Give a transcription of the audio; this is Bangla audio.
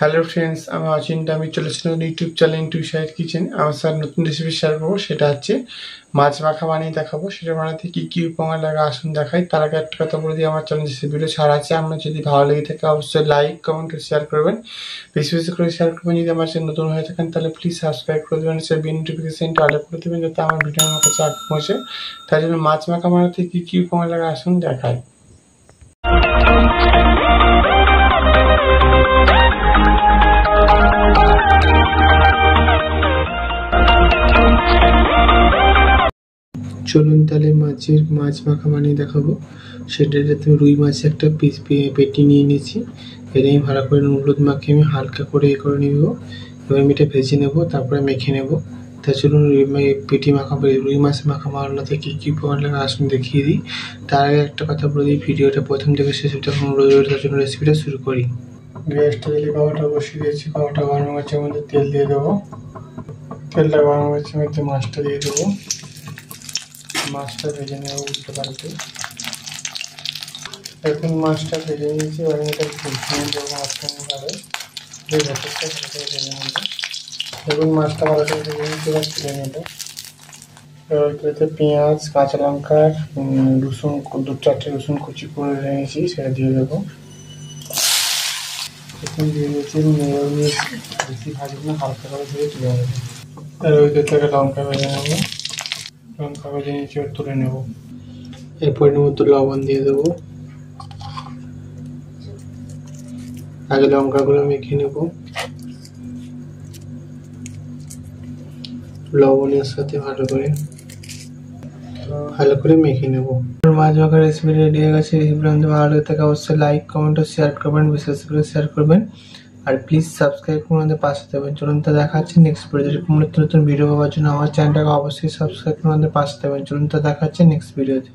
হ্যালো ফ্রেন্ডস, আমি অচিন্তা। আমি চলে এসেছিলাম YouTube channel into Shahid kitchen. আমার স্যার নতুন রেসিপি শেয়ার করবো, সেটা হচ্ছে মাছ মাখা বানিয়ে দেখাবো। সেটা বানাতে কী কী উপকরণ লাগে আসুন দেখাই। তার আগে একটা কথা বলে দিই, আমার চ্যানেল রেসিপিটা ছাড়া আছে। আপনার যদি ভালো লেগে থাকে অবশ্যই লাইক কমেন্ট করে শেয়ার করবেন, বেশি বেশি করে শেয়ার করবেন। যদি আমার চ্যানেল নতুন হয়ে থাকেন তাহলে প্লিজ সাবস্ক্রাইব করে দেবেন, সে বিল নোটিফিকেশনটা অল করে দেবেন যাতে আমার ভিডিও আমার কাছে আগে পৌঁছে। তাই জন্য মাছ মাখা বানাতে কী কী উপকরণ লাগে আসুন দেখাই। চলুন তাহলে মাছ মাখা বানিয়ে দেখাবো। সেটাতে রুই মাছ একটা পিস পেটি নিয়ে নিয়েছি। এটা আমি ভালো করে হলুদ মাখিয়ে আমি হালকা করে করে নেব, এবার আমি এটা ভেজে নেবো, তারপরে মেখে নেব। তা চলুন রুই মাছ মাখা বানানোতে কী কী উপকরণ লাগে আসুন দেখিয়ে দিই। তার আগে একটা কথা বলে দিই, ভিডিওটা প্রথম থেকে শেষ তার জন্য রেসিপিটা শুরু করি। গ্যাসটা দিলে কড়াটা বসিয়ে দিয়েছি, কড়াটা গরম হচ্ছে, মধ্যে তেল দিয়ে দেবো। তেলটা গরম হচ্ছে, মধ্যে মাছটা দিয়ে দেবো। মাছটা ভেজে নেব উল্টে পাল্টে। এখন মাছটা ভেজে নিয়েছি, এবার এটা ভেজে দেবো মাঝখানে ভালো যে ভেতরটা সেটাকে ভেজে নেবো। দেখুন মাছটা ভালো করে ভেজে নিয়েছি, এবার তুলে নেবো। এবার এতে পেঁয়াজ, কাঁচা লঙ্কা, রসুন, 2-4টে রসুন কুচি করে নিয়েছি, সেটা দিয়ে দেবো। এখন দিয়ে দিয়েছি, নেড়ে নিয়েছি, বেশি ভাজবো না, হালকা করে দিয়ে তুলে নেবো। আর ওই থেকে লঙ্কা ভেজে নেবো, লঙ্কা ভেজে নিয়েছি, এবার তুলে নেবো। এরপর মতো লবণ দিয়ে দেবো। আগে লঙ্কাগুলো মেখে নেব লবণের সাথে ভালো করে মেখে নেব। মাছ মাখার রেসিপি রেডি হয়ে গেছে। রেসিপিটা আমাদের ভালো লেগে থাকে অবশ্যই লাইক কমেন্ট ও শেয়ার করবেন, বিশেষ করে শেয়ার করবেন। আর প্লিজ সাবস্ক্রাইব করে আমাদের পাশে থাকবেন। চলুন তো দেখা হচ্ছে নেক্সট ভিডিও। নতুন নতুন ভিডিও পাওয়ার জন্য আমার চ্যানেলটাকে অবশ্যই সাবস্ক্রাইব করে আমাদের পাশে থাকবেন। চলুন তো দেখা হচ্ছে নেক্সট ভিডিওতে।